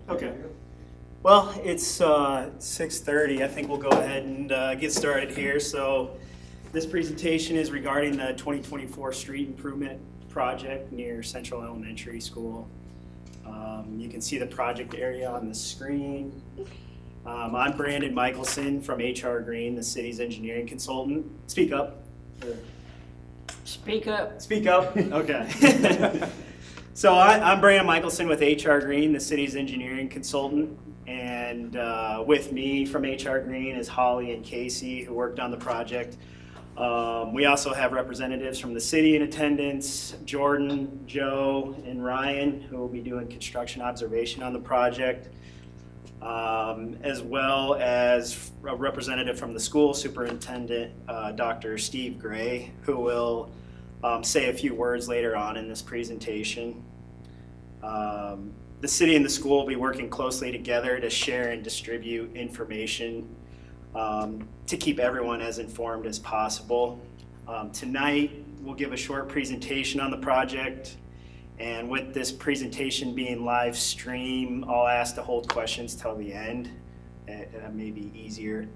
Okay. Well, it's 6:30. I think we'll go ahead and get started here. So this presentation is regarding the 2024 street improvement project near Central Elementary School. You can see the project area on the screen. I'm Brandon Michelson from HR Green, the city's engineering consultant. Speak up. Speak up. Speak up? Okay. So I'm Brandon Michelson with HR Green, the city's engineering consultant. And with me from HR Green is Holly and Casey, who worked on the project. We also have representatives from the city in attendance, Jordan, Joe, and Ryan, who will be doing construction observation on the project, as well as a representative from the school superintendent, Dr. Steve Gray, who will say a few words later on in this presentation. The city and the school will be working closely together to share and distribute information to keep everyone as informed as possible. Tonight, we'll give a short presentation on the project, and with this presentation being live stream, I'll ask to hold questions till the end. That may be easier.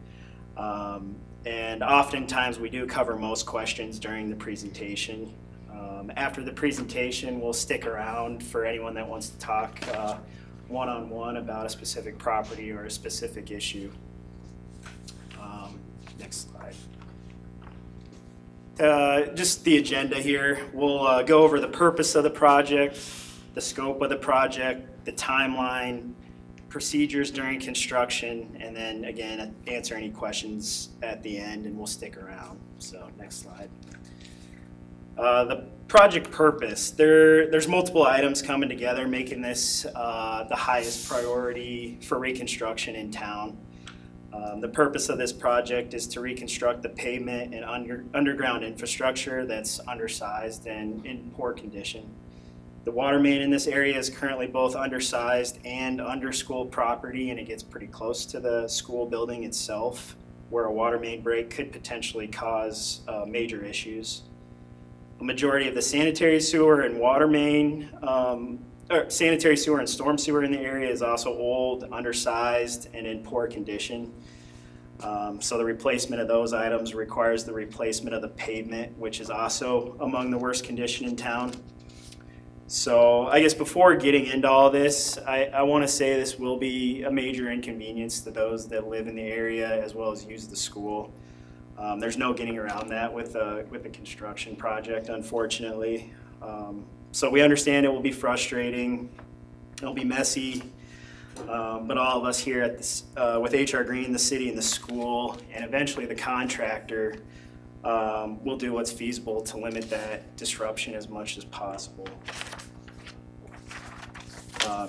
And oftentimes, we do cover most questions during the presentation. After the presentation, we'll stick around for anyone that wants to talk one-on-one about a specific property or a specific issue. Next slide. Just the agenda here. We'll go over the purpose of the project, the scope of the project, the timeline, procedures during construction, and then again, answer any questions at the end, and we'll stick around. So next slide. The project purpose. There's multiple items coming together, making this the highest priority for reconstruction in town. The purpose of this project is to reconstruct the pavement and underground infrastructure that's undersized and in poor condition. The water main in this area is currently both undersized and under school property, and it gets pretty close to the school building itself, where a water main break could potentially cause major issues. A majority of the sanitary sewer and water main, sanitary sewer and storm sewer in the area is also old, undersized, and in poor condition. So the replacement of those items requires the replacement of the pavement, which is also among the worst condition in town. So I guess before getting into all this, I want to say this will be a major inconvenience to those that live in the area as well as use the school. There's no getting around that with the construction project, unfortunately. So we understand it will be frustrating, it'll be messy, but all of us here at this, with HR Green, the city and the school, and eventually the contractor, will do what's feasible to limit that disruption as much as possible.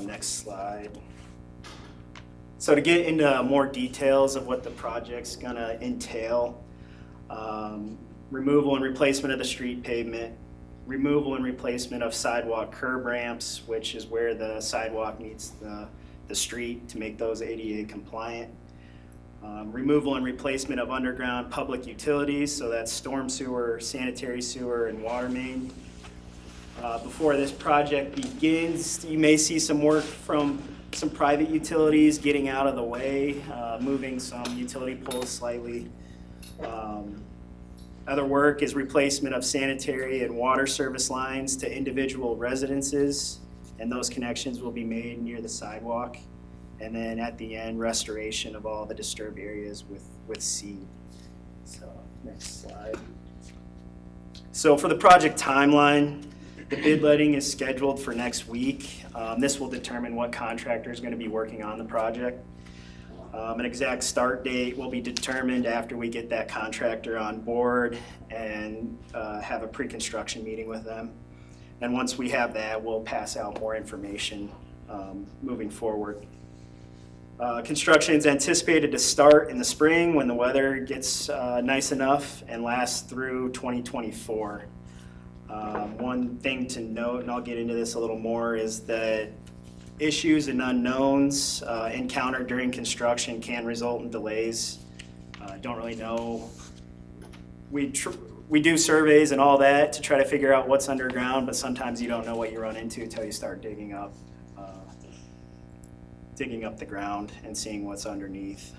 Next slide. So to get into more details of what the project's gonna entail, removal and replacement of the street pavement, removal and replacement of sidewalk curb ramps, which is where the sidewalk meets the street to make those ADA compliant. Removal and replacement of underground public utilities, so that's storm sewer, sanitary sewer, and water main. Before this project begins, you may see some work from some private utilities getting out of the way, moving some utility poles slightly. Other work is replacement of sanitary and water service lines to individual residences, and those connections will be made near the sidewalk. And then at the end, restoration of all the disturbed areas with seed. So next slide. So for the project timeline, the bid letting is scheduled for next week. This will determine what contractor is going to be working on the project. An exact start date will be determined after we get that contractor on board and have a pre-construction meeting with them. And once we have that, we'll pass out more information moving forward. Construction is anticipated to start in the spring when the weather gets nice enough and lasts through 2024. One thing to note, and I'll get into this a little more, is that issues and unknowns encountered during construction can result in delays. Don't really know. We do surveys and all that to try to figure out what's underground, but sometimes you don't know what you run into until you start digging up the ground and seeing what's underneath.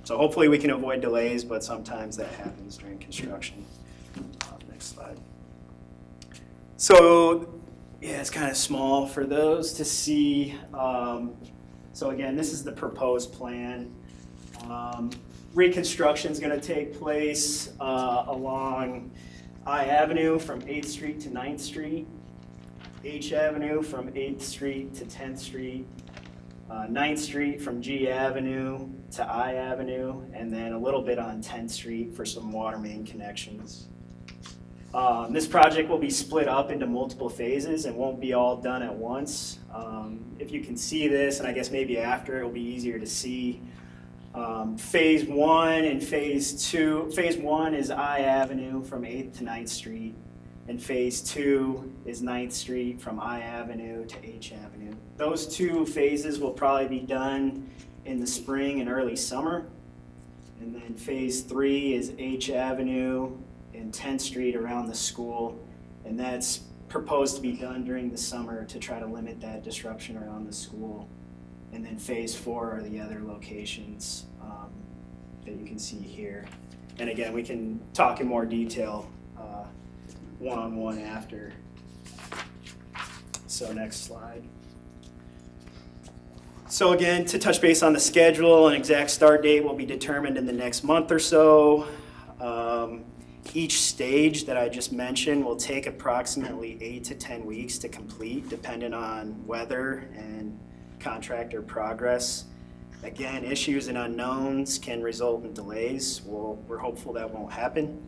So hopefully we can avoid delays, but sometimes that happens during construction. Next slide. So yeah, it's kind of small for those to see. So again, this is the proposed plan. Reconstruction is going to take place along I Avenue from 8th Street to 9th Street, H Avenue from 8th Street to 10th Street, 9th Street from G Avenue to I Avenue, and then a little bit on 10th Street for some water main connections. This project will be split up into multiple phases and won't be all done at once. If you can see this, and I guess maybe after, it'll be easier to see. Phase 1 and Phase 2. Phase 1 is I Avenue from 8th to 9th Street, and Phase 2 is 9th Street from I Avenue to H Avenue. Those two phases will probably be done in the spring and early summer. And then Phase 3 is H Avenue and 10th Street around the school, and that's proposed to be done during the summer to try to limit that disruption around the school. And then Phase 4 are the other locations that you can see here. And again, we can talk in more detail one-on-one after. So next slide. So again, to touch base on the schedule, an exact start date will be determined in the next month or so. Each stage that I just mentioned will take approximately 8 to 10 weeks to complete, depending on weather and contractor progress. Again, issues and unknowns can result in delays. We're hopeful that won't happen,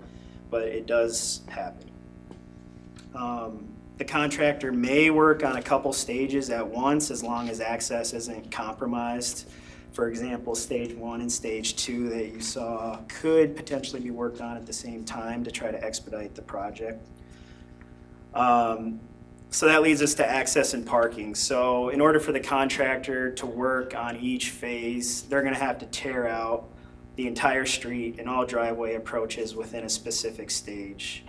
but it does happen. The contractor may work on a couple stages at once as long as access isn't compromised. For example, Stage 1 and Stage 2 that you saw could potentially be worked on at the same time to try to expedite the project. So that leads us to access and parking. So in order for the contractor to work on each phase, they're going to have to tear out the entire street and all driveway approaches within a specific stage.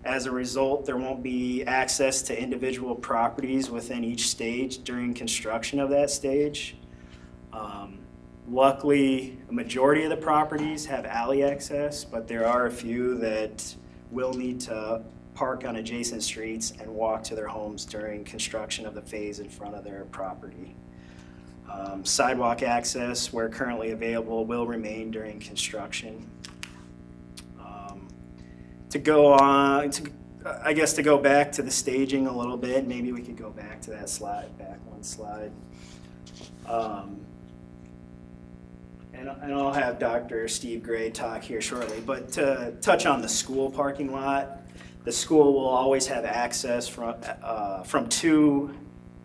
As a result, there won't be access to individual properties within each stage during construction of that stage. Luckily, a majority of the properties have alley access, but there are a few that will need to park on adjacent streets and walk to their homes during construction of the phase in front of their property. Sidewalk access, where currently available, will remain during construction. To go back to the staging a little bit, maybe we could go back to that slide, back one slide. And I'll have Dr. Steve Gray talk here shortly, but to touch on the school parking lot, the school will always have access from 2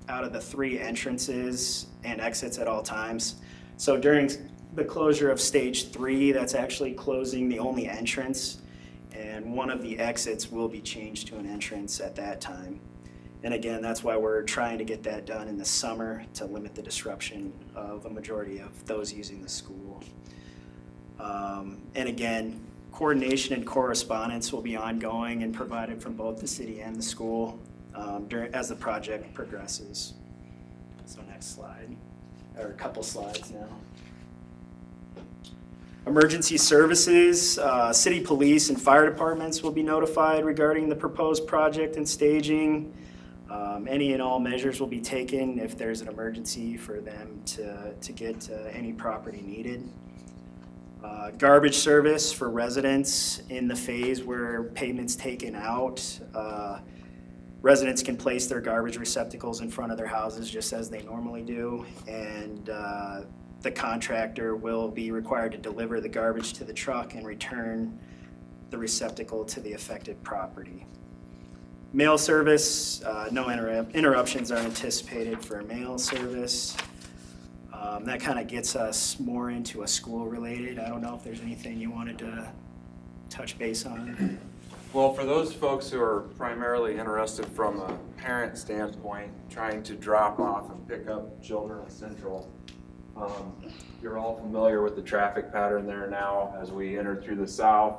out of the 3 entrances and exits at all times. So during the closure of Stage 3, that's actually closing the only entrance, and one of the exits will be changed to an entrance at that time. And again, that's why we're trying to get that done in the summer to limit the disruption of a majority of those using the school. And again, coordination and correspondence will be ongoing and provided from both the city and the school as the project progresses. So next slide, or a couple slides now. Emergency services, city police and fire departments will be notified regarding the proposed project and staging. Any and all measures will be taken if there's an emergency for them to get to any property needed. Garbage service for residents in the phase where pavement's taken out. Residents can place their garbage receptacles in front of their houses just as they normally do, and the contractor will be required to deliver the garbage to the truck and return the receptacle to the affected property. Mail service, no interruptions are anticipated for mail service. That kind of gets us more into a school related. I don't know if there's anything you wanted to touch base on. Well, for those folks who are primarily interested from a parent standpoint, trying to drop off and pick up children at Central, you're all familiar with the traffic pattern there now as we enter through the south,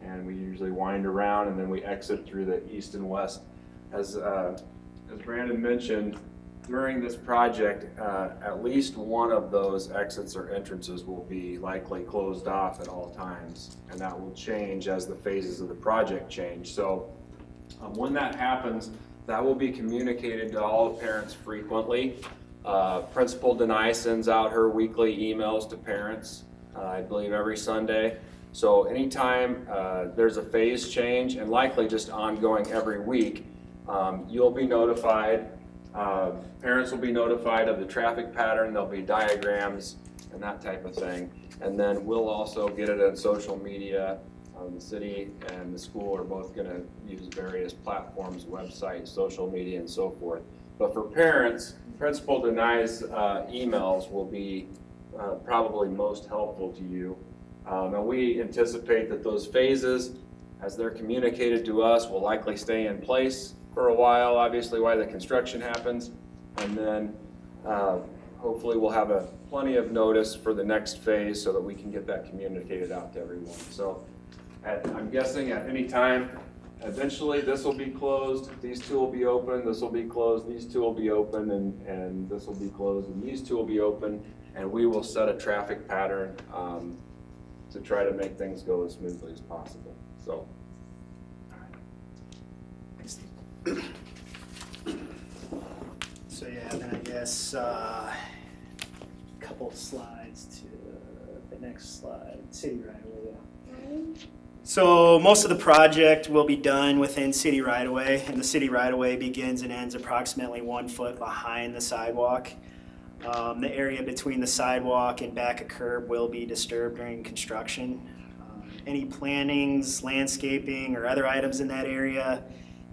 and we usually wind around and then we exit through the east and west. As Brandon mentioned, during this project, at least one of those exits or entrances will be likely closed off at all times, and that will change as the phases of the project change. So when that happens, that will be communicated to all parents frequently. Principal Denai sends out her weekly emails to parents, I believe every Sunday. So anytime there's a phase change, and likely just ongoing every week, you'll be notified. Parents will be notified of the traffic pattern. There'll be diagrams and that type of thing. And then we'll also get it on social media. The city and the school are both going to use various platforms, websites, social media, and so forth. But for parents, Principal Denai's emails will be probably most helpful to you. And we anticipate that those phases, as they're communicated to us, will likely stay in place for a while, obviously while the construction happens, and then hopefully we'll have plenty of notice for the next phase so that we can get that communicated out to everyone. So I'm guessing at any time, eventually this will be closed, these two will be open, this will be closed, these two will be open, and this will be closed, and these two will be open, and we will set a traffic pattern to try to make things go as smoothly as possible. So. So yeah, then I guess a couple slides to the next slide, city right away. So most of the project will be done within city right of way, and the city right of way begins and ends approximately 1 foot behind the sidewalk. The area between the sidewalk and back of curb will be disturbed during construction. Any plantings, landscaping, or other items in that area,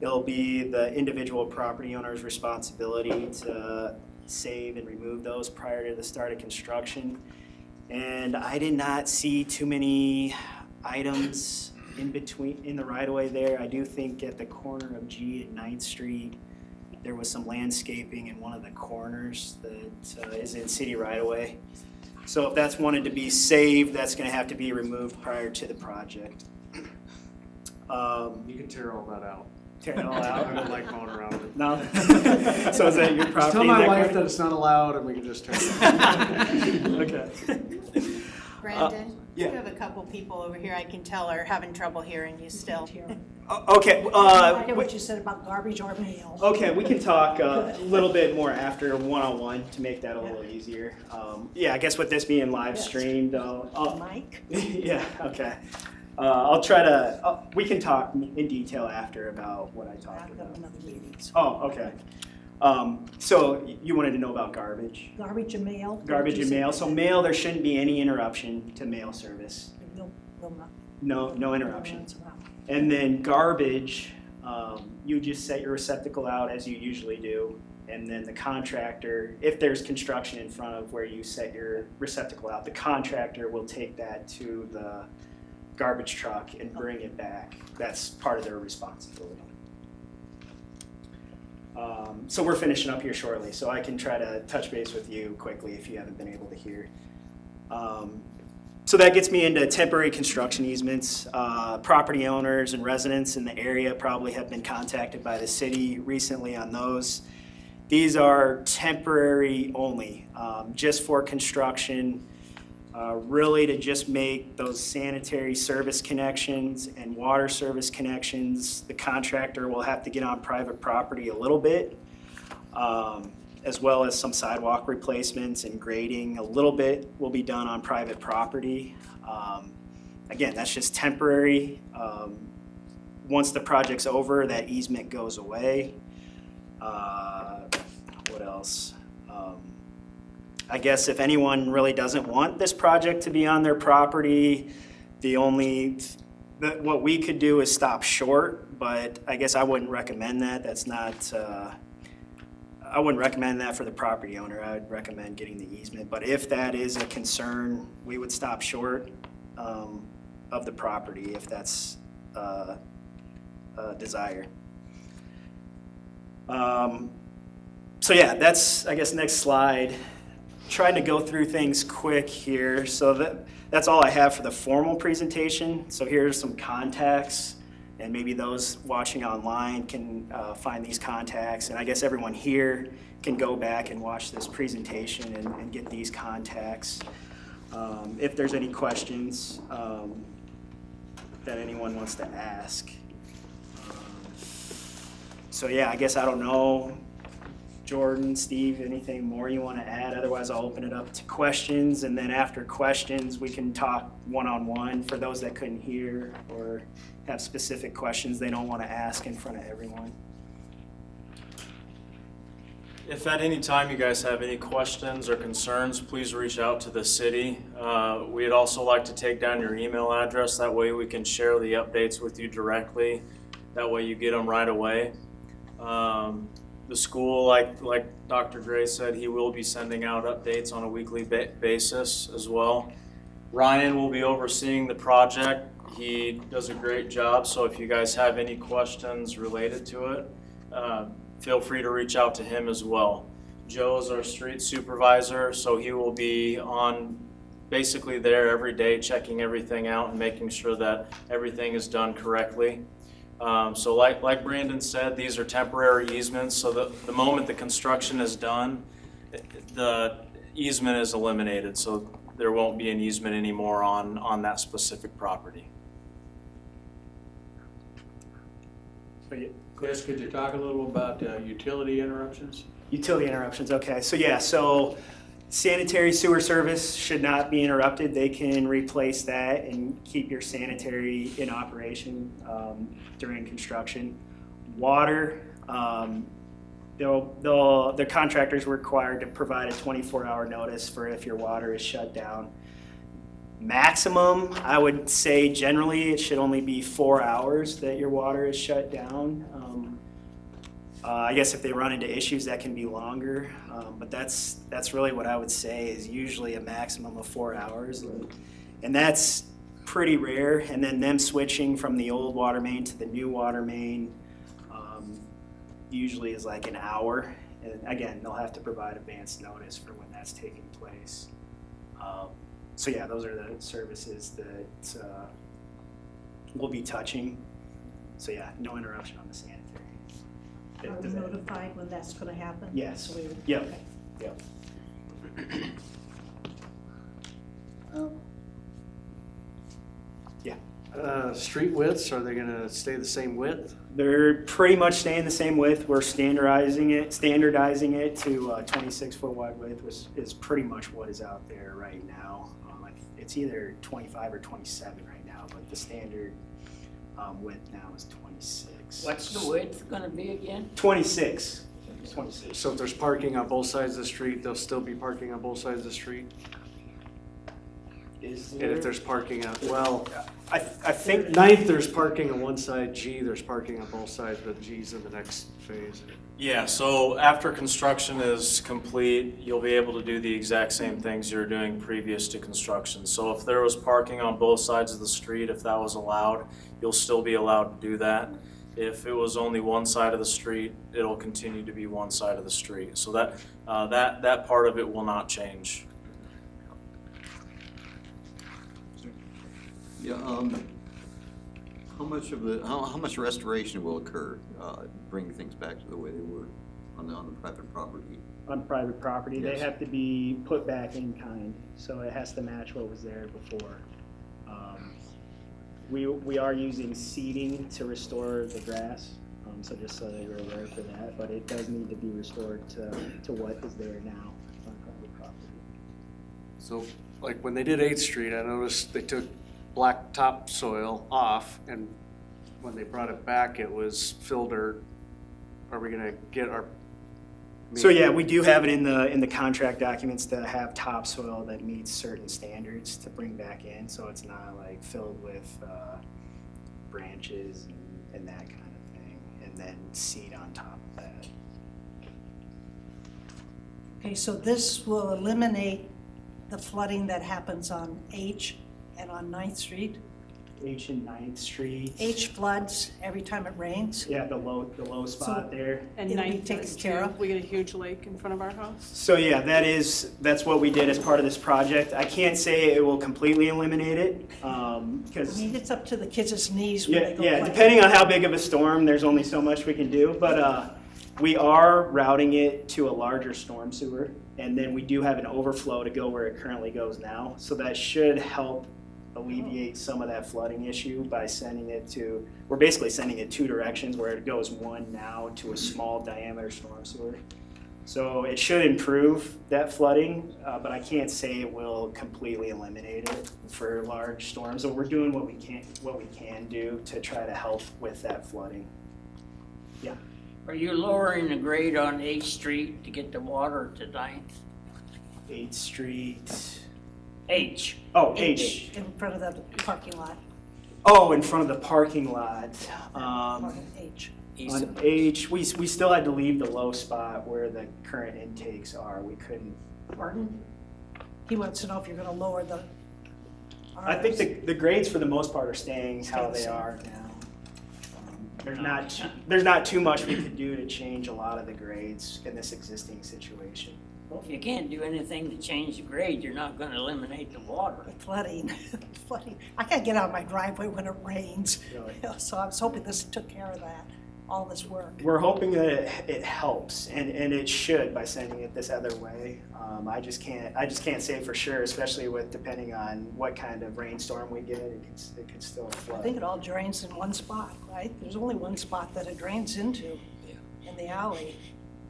it'll be the individual property owner's responsibility to save and remove those prior to the start of construction. And I did not see too many items in the right of way there. I do think at the corner of G and 9th Street, there was some landscaping in one of the corners that is in city right of way. So if that's wanted to be saved, that's gonna have to be removed prior to the project. You can tear all that out. Tear it all I out? don't like going around it. No? So is that your property? Just tell in my that wife corner? that it's not allowed and we can just tear it out. Okay. Brandon, yeah. you have a couple people over here I can tell are having trouble hearing you still. Okay, I get what you said about garbage or mail. okay, we can talk a little bit more after one-on-one to make that a little easier. Yeah, I guess with this being live Yes. streamed, I'll Mike? yeah, okay. I'll try to, we can talk in detail after about what I talked I've got about. another meeting. So Oh, okay. So you wanted to know about garbage? Garbage and mail? Garbage and mail. So mail, there shouldn't be any interruption to mail service. No, No interruption. runs around. And then garbage, you just set your receptacle out as you usually do. And then the contractor, if there's construction in front of where you set your receptacle out, the contractor will take that to the garbage truck and bring it back. That's part of their responsibility. So we're finishing up here shortly, so I can try to touch base with you quickly if you haven't been able to hear. So that gets me into temporary construction easements. Property owners and residents in the area probably have been contacted by the city recently on those. These are temporary only, just for construction, really to just make those sanitary service connections and water service connections. The contractor will have to get on private property a little bit, as well as some sidewalk replacements and grading. A little bit will be done on private property. Again, that's just temporary. Once the project's over, that easement goes away. What else? I guess if anyone really doesn't want this project to be on their property, what we could do is stop short, but I guess I wouldn't recommend that. That's not I wouldn't recommend that for the property owner. I would recommend getting the easement. But if that is a concern, we would stop short of the property if that's a desire. So yeah, that's, I guess, next slide. Trying to go through things quick here. So that's all I have for the formal presentation. So here's some contacts, and maybe those watching online can find these contacts. And I guess everyone here can go back and watch this presentation and get these contacts. If there's any questions that anyone wants to ask. So yeah, I guess I don't know. Jordan, Steve, anything more you want to add? Otherwise, I'll open it up to questions, and then after questions, we can talk one-on-one for those that couldn't hear or have specific questions they don't want to ask in front of everyone. If at any time you guys have any questions or concerns, please reach out to the city. We'd also like to take down your email address. That way we can share the updates with you directly. That way you get them right away. The school, like Dr. Gray said, he will be sending out updates on a weekly basis as well. Ryan will be overseeing the project. He does a great job, so if you guys have any questions related to it, feel free to reach out to him as well. Joe is our street supervisor, so he will be on basically there every day checking everything out and making sure that everything is done correctly. So like Brandon said, these are temporary easements, so the moment the construction is done, the easement is eliminated, so there won't be an easement anymore on that specific property. Chris, could you talk a little about utility interruptions? Utility interruptions, okay. So yeah, so sanitary sewer service should not be interrupted. They can replace that and keep your sanitary in operation during construction. Water, the contractors were required to provide a 24-hour notice for if your water is shut down. Maximum, I would say generally it should only be 4 hours that your water is shut down. I guess if they run into issues, that can be longer, but that's really what I would say is usually a maximum of 4 hours, and that's pretty rare. And then them switching from the old water main to the new water main usually is like an hour, and again, they'll have to provide advance notice for when that's taking place. So yeah, those are the services that we'll be touching. So yeah, no interruption on the sanitary. Are we notified when that's gonna happen? Yes. So we- Yep. okay. Yep. Street widths, are they gonna stay the same width? They're pretty much staying the same width. We're standardizing it to 26-foot wide width, which is pretty much what is out there right now. It's either 25 or 27 right now, but the standard width now is 26. What's the width gonna be again? 26. 26. So if there's parking on both sides of the street, they'll still be parking on both sides of the street? Is And if there's parking on, well, I think Ninth, there's parking on one side, G, there's parking on both sides, but G's in the next phase. Yeah, so after construction is complete, you'll be able to do the exact same things you were doing previous to construction. So if there was parking on both sides of the street, if that was allowed, you'll still be allowed to do that. If it was only one side of the street, it'll continue to be one side of the street. So that part of it will not change. Yeah, how much restoration will occur, bring things back to the way they were on the private property? on private property, they Yes. have to be put back in kind, so it has to match what was there before. We are using seeding to restore the grass, so just so that you're aware for that, but it does need to be restored to what is there now on private property. So, like, when they did 8th Street, I noticed they took black topsoil off, and when they brought it back, it was fill dirt. Are we gonna get our? So yeah, we do have it in the contract documents to have topsoil that meets certain standards to bring back in, so it's not like filled with branches and that kind of thing, and then seed on top of that. Okay, so this will eliminate the flooding that happens on H and on 9th Street. H and 9th Street. H floods every time it rains. Yeah, the low spot there. And It'll be ninth taken does care too. of. We get a huge lake in front of our house. So yeah, that's what we did as part of this project. I can't say it will completely eliminate it, I because, mean, it's up to the kids' knees when yeah, they go yeah, play. depending on how big of a storm, there's only so much we can do. But we are routing it to a larger storm sewer, and then we do have an overflow to go where it currently goes now. So that should help alleviate some of that flooding issue by sending it to, we're basically sending it two directions, where it goes one now to a small diameter storm sewer. So it should improve that flooding, but I can't say it will completely eliminate it for large storms. So we're doing what we can do to try to help with that flooding. Are you lowering the grade on 8th Street to get the water to 9th? 8th Street. H. Oh, H. In front of the parking lot, Oh, in front of the parking lot. on H. East On of- H, we still had to leave the low spot where the current intakes are. We couldn't. Pardon? He wants to know if you're gonna lower the. I think the grades for the most part are staying Stay how the they same. are now. There's not too much we could do to change a lot of the grades in this existing situation. Well, if you can't do anything to change the grade, you're not gonna eliminate the water. The flooding, flooding. I can't get out of my driveway when it rains. Really. So I was hoping this took care of that, all this work. We're hoping that it helps, and it should by sending it this other way. I just can't say for sure, especially with depending on what kind of rainstorm we get. It could still I flood. think it all drains in one spot, right? There's only one spot that it drains into, in the alley.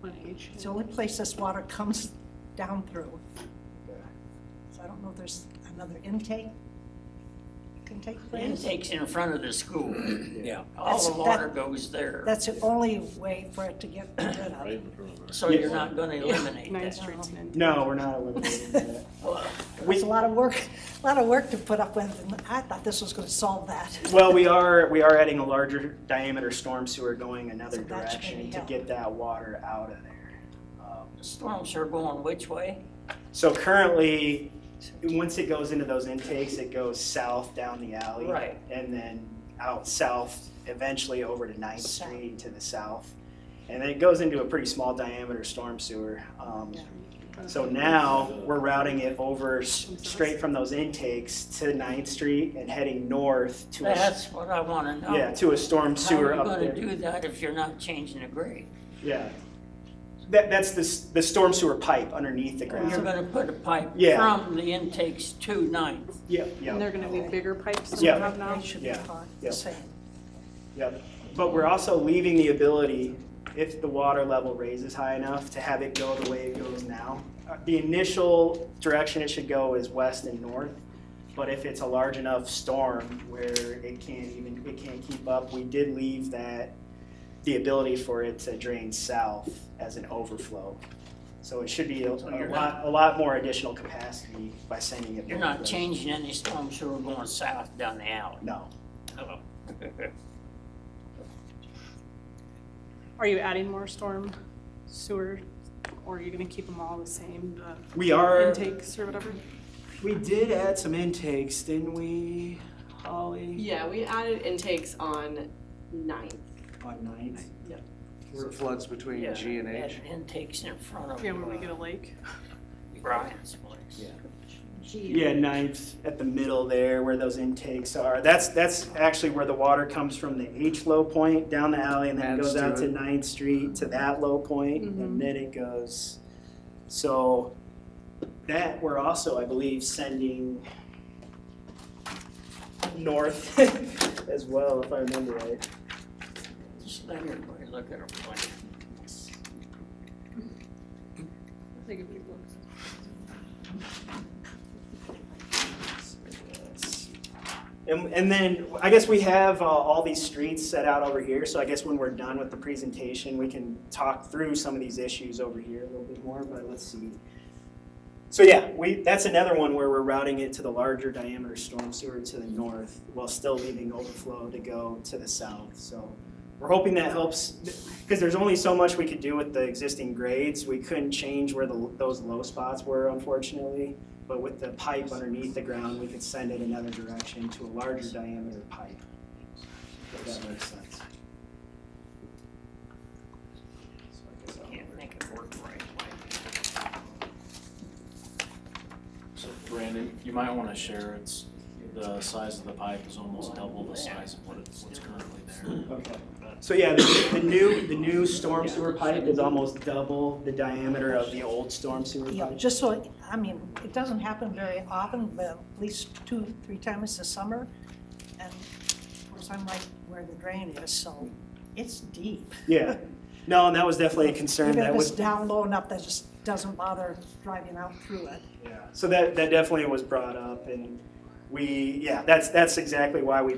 On H. It's the only place this water comes down through. So I don't know if there's another intake can take The place. intake's in front of the school. Yeah. All That's- the water goes there. That's the only way for it to get rid of. So you're not gonna eliminate 9th that. Street's an intake. No, we're not eliminating that. Well, It's a lot of work to put up with, and I thought this was gonna solve that. Well, we are adding a larger diameter storm sewer going another So that should direction maybe to help. get that water out of there. the storms are going which way? So currently, once it goes into those intakes, it goes south down the alley. Right. And then out south, eventually over to 9th South. Street to the south. And then it goes into a pretty small diameter storm sewer. So now, we're routing it over straight from those intakes to 9th Street and heading north to That's what I wanna know. yeah, to a storm sewer How up are you there. gonna do that if you're not changing the grade? Yeah. That's the storm sewer pipe underneath the You're ground. gonna put a pipe Yeah. from the intakes to 9th. And Yeah, they're gonna be bigger pipes than we Yeah. have now. They should be Yeah. fine, Yeah. the same. yeah. But we're also leaving the ability, if the water level raises high enough, to have it go the way it goes now. The initial direction it should go is west and north. But if it's a large enough storm where it can't keep up, we did leave the ability for it to drain south as an overflow. So it should be a lot more additional capacity by sending it. You're both not ways. changing any storm sewer going south down the alley. No. Oh. Are you adding more storm sewer, or are you gonna keep them all the same, the We are, intakes or whatever? we did add some intakes, didn't we, Holly? Yeah, we added intakes on 9th. On 9th? Where it floods between Yeah, G and H. add intakes in front of Yeah, when we get a lake. Brian's place. Yeah, 9th at the middle there where those intakes are. That's actually where the water comes from the H low point down the alley and then it Adds goes to out to it. 9th Street to that low point, and then it goes. So that we're also, I believe, sending north as well, if I remember right. Just let everybody look at our plan. Take a few looks. And then I guess we have all these streets set out over here. So I guess when we're done with the presentation, we can talk through some of these issues over here a little bit more. But let's see. So yeah, that's another one where we're routing it to the larger diameter storm sewer to the north while still leaving overflow to go to the south. So we're hoping that helps, because there's only so much we could do with the existing grades. We couldn't change where those low spots were, unfortunately. But with the pipe underneath the ground, we could send it another direction to a larger diameter pipe, if that makes sense. So I guess I'll- Can't make it work right. So Brandon, you might wanna share, it's, the size of the pipe is almost double the size of what's currently there. Okay. So yeah, the new storm sewer pipe is almost double the diameter of the old storm sewer Yeah, pipe. just so, I mean, it doesn't happen very often, but at least 2-3 times a summer. And of course, I'm right where the drain is, so it's deep. Yeah. No, and that was definitely a concern. Even That if it's was, down low enough that just doesn't bother driving out through it. yeah. So that definitely was brought up, and that's exactly why we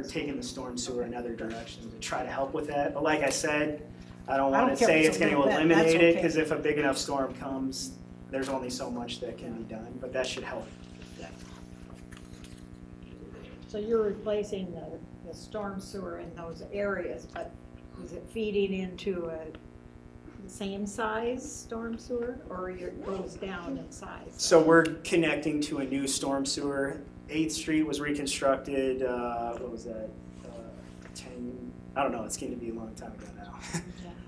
taken the storm sewer in other directions to try to help with that. But like I said, I don't want to care if say it's it's a going to little bit, that's eliminate it, okay. because if a big enough storm comes, there's only so much that can be done, but that should help. So you're replacing the storm sewer in those areas, but is it feeding into the same size storm sewer, or it goes down in size? So we're connecting to a new storm sewer. 8th Street was reconstructed, what was that, 10, I don't know, it's going to be a long time ago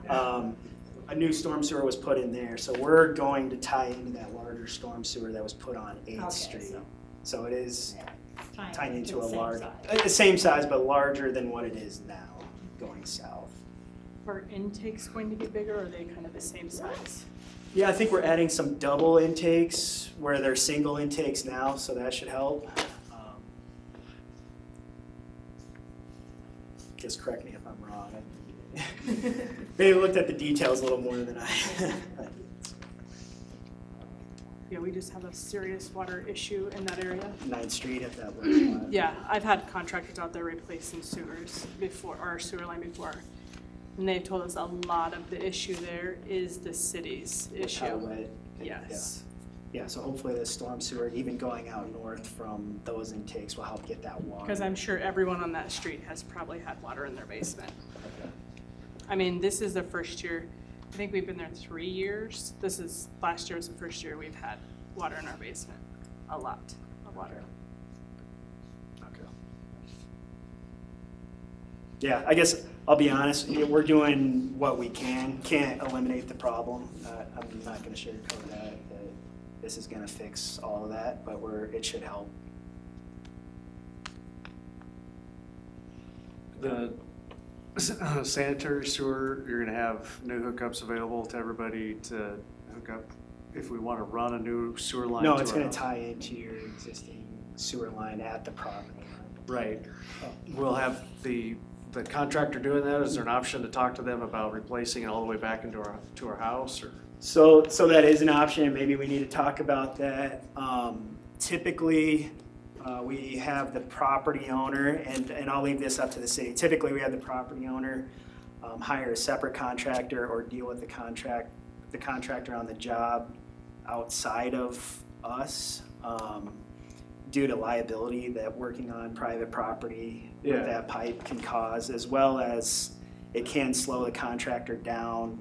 now. A new storm sewer was put in there, so we're going to tie into that larger storm sewer that was put on 8th Okay, Street. So it is tying Tying into the a same large, size. the same size, but larger than what it is now, going south. Are intakes going to be bigger, or are they kind of the same size? Yeah, I think we're adding some double intakes where they're single intakes now, so that should help. Just correct me if I'm wrong. They looked at the details a little more than I. Yeah, we just have a serious water issue in that area. 9th Street, if that was. Yeah, I've had contractors out there replacing sewers before, our sewer line before. And they've told us a lot of the issue there is the city's How issue. wet. Yes. Yeah, so hopefully the storm sewer, even going out north from those intakes, will help get that water. Because I'm sure everyone on that street has probably had water in their basement. I mean, this is the first year, I think we've been there 3 years. Last year was the first year we've had water in our basement. A lot of water. Okay. Yeah, I guess I'll be honest, we're doing what we can. Can't eliminate the problem. I'm not going to sugarcoat that this is going to fix all of that, but it should help. The sanitary sewer, you're gonna have new hookups available to everybody to hook up if we want to run a new sewer line. No, to it's our going to house. tie into your existing sewer line at the property line. Right. We'll have the contractor doing that. Is there an option to talk to them about replacing it all the way back into our house, or? So that is an option. Maybe we need to talk about that. Typically, we have the property owner, and I'll leave this up to the city. Typically, we have the property owner hire a separate contractor or deal with the contractor on the job outside of us, due to liability that working on private property with Yeah. that pipe can cause, as well as it can slow the contractor down,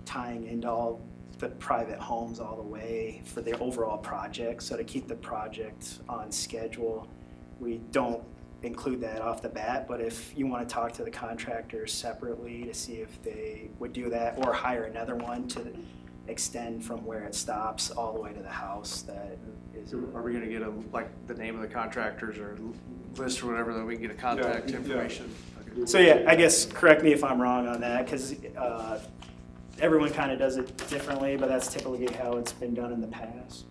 tying into all the private homes all the way for the overall project. So to keep the project on schedule, we don't include that off the bat, but if you want to talk to the contractors separately to see if they would do that, or hire another one to extend from where it stops all the way to the house, that is. Are we gonna get the name of the contractors or list or whatever, that we can get a contact information? Okay. So yeah, I guess, correct me if I'm wrong on that, because everyone kind of does it differently, but that's typically how it's been done in the past.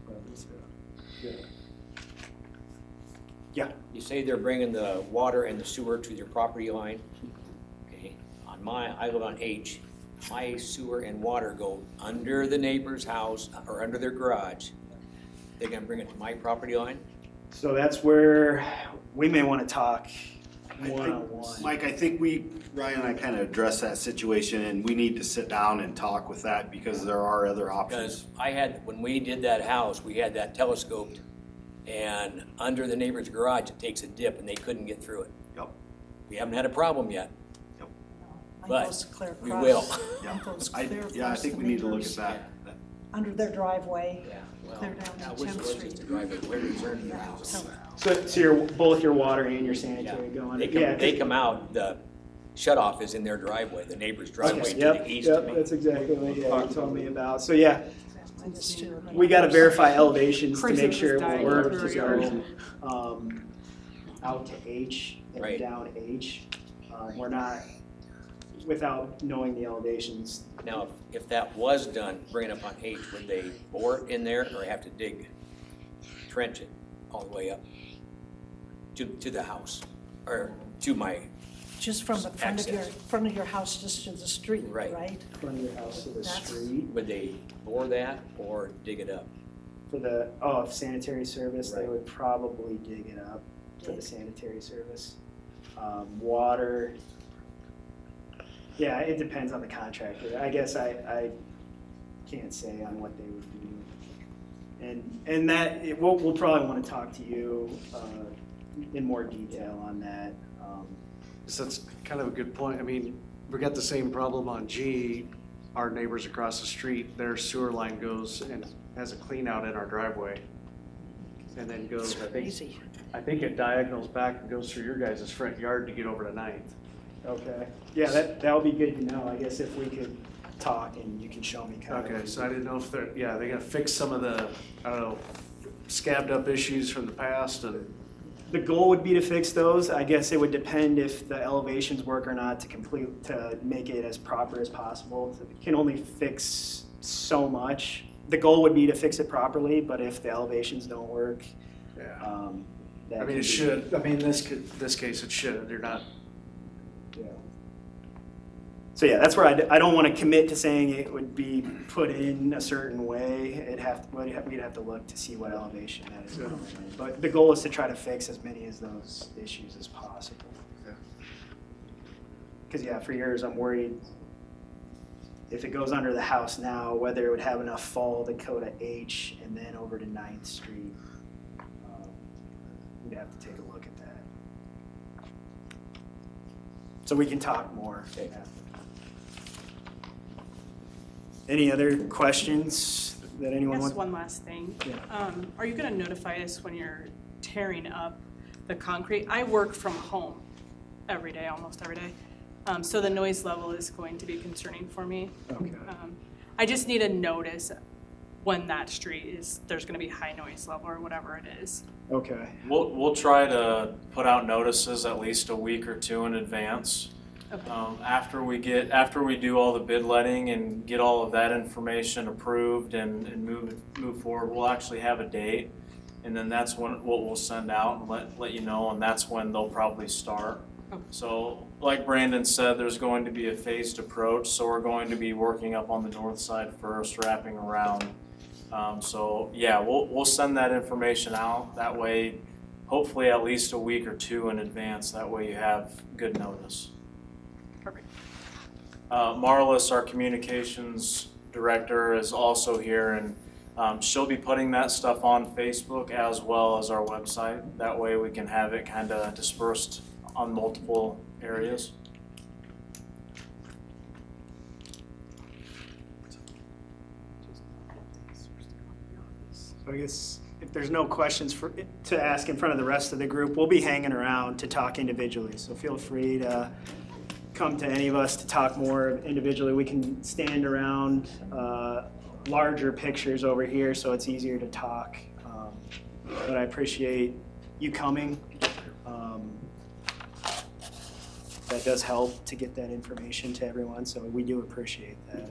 Yeah, You say they're bringing the water and the sewer to your property line. Okay, I live on H, my sewer and water go under the neighbor's house or under their garage. They're gonna bring it to my property line? so that's where we may want to talk one-on-one. Mike, I think Ryan and I kind of addressed that situation, and we need to sit down and talk with that because there are other options. Because when we did that house, we had that telescoped, and under the neighbor's garage, it takes a dip and they couldn't get through it. Yep. We haven't had a problem yet. Like But goes to Clear we Cross, will. like goes I clear yeah, I across think the we need to look at neighbors, that. under their driveway. Yeah, well, Clear down to now, 10th which was Street. just a driveway, where does their new house? So your, both your water and your Yeah, sanitary go under? they come, Yeah, they come out, the shut off is in their driveway, the neighbor's driveway to Yep, the east of yep, me. that's exactly what you told me about. So yeah, I just do. we gotta verify elevations to Crazy make with sure this it will dying work through to our go, yard. out to H and Right. down H. We're not, without knowing the elevations. Now, if that was done, bring it up on H, would they bore it in there or have to dig, trench it all the way up to the house? Or to my, Just from the front Access. of your house, just to the street, Right. right? Front of your house to the That's- street would they bore that or dig it up? for the, sanitary service, they Right. would probably dig it up for the Dig. sanitary service. Water, yeah, it depends on the contractor. I guess I can't say on what they would do. And that, we'll probably want to talk to you in more detail on that. So that's kind of a good point. I mean, we got the same problem on G. Our neighbors across the street, their sewer line goes and has a clean out in our driveway. And then goes, Crazy. I think it diagonals back and goes through your guys' front yard to get over to Ninth. Okay, yeah, that would be good to know, I guess if we could talk and you can show me kind of. Okay, so I didn't know if they're, yeah, they're gonna fix some of the, I don't know, scabbed up issues from the past and, The goal would be to fix those. I guess it would depend if the elevations work or not to make it as proper as possible. It can only fix so much. The goal would be to fix it properly, but if the elevations don't work, yeah. that I mean, can it be- should, I mean, this case, it should, they're not, Yeah. So yeah, that's where I don't want to commit to saying it would be put in a certain way. We'd have to look to see what elevation that is going in. But the goal is to try to fix as many of those issues as possible. Because yeah, for years I'm worried if it goes under the house now, whether it would have enough fall to go to H and then over to 9th Street. We'd have to take a look at that. So we can talk more. Okay. Any other questions that anyone Yes, wants? one last thing. Yeah. Are you gonna notify us when you're tearing up the concrete? I work from home every day, almost every day. So the noise level is going to be concerning for me. Okay. I just need a notice when that street is, there's gonna be high noise level or whatever it is. Okay. We'll try to put out notices at least a week or two in advance. Okay. After we do all the bid letting and get all of that information approved and move forward, we'll actually have a date. And then that's what we'll send out and let you know, and that's when they'll probably start. Okay. So like Brandon said, there's going to be a phased approach, so we're going to be working up on the north side first, wrapping around. So yeah, we'll send that information out. That way, hopefully at least a week or two in advance. That way you have good notice. Perfect. Marlis, our communications director, is also here, and she'll be putting that stuff on Facebook as well as our website. That way we can have it kind of dispersed on multiple areas. So I guess if there's no questions to ask in front of the rest of the group, we'll be hanging around to talk individually. So feel free to come to any of us to talk more individually. We can stand around larger pictures over here so it's easier to talk. But I appreciate you coming. That does help to get that information to everyone, so we do appreciate that.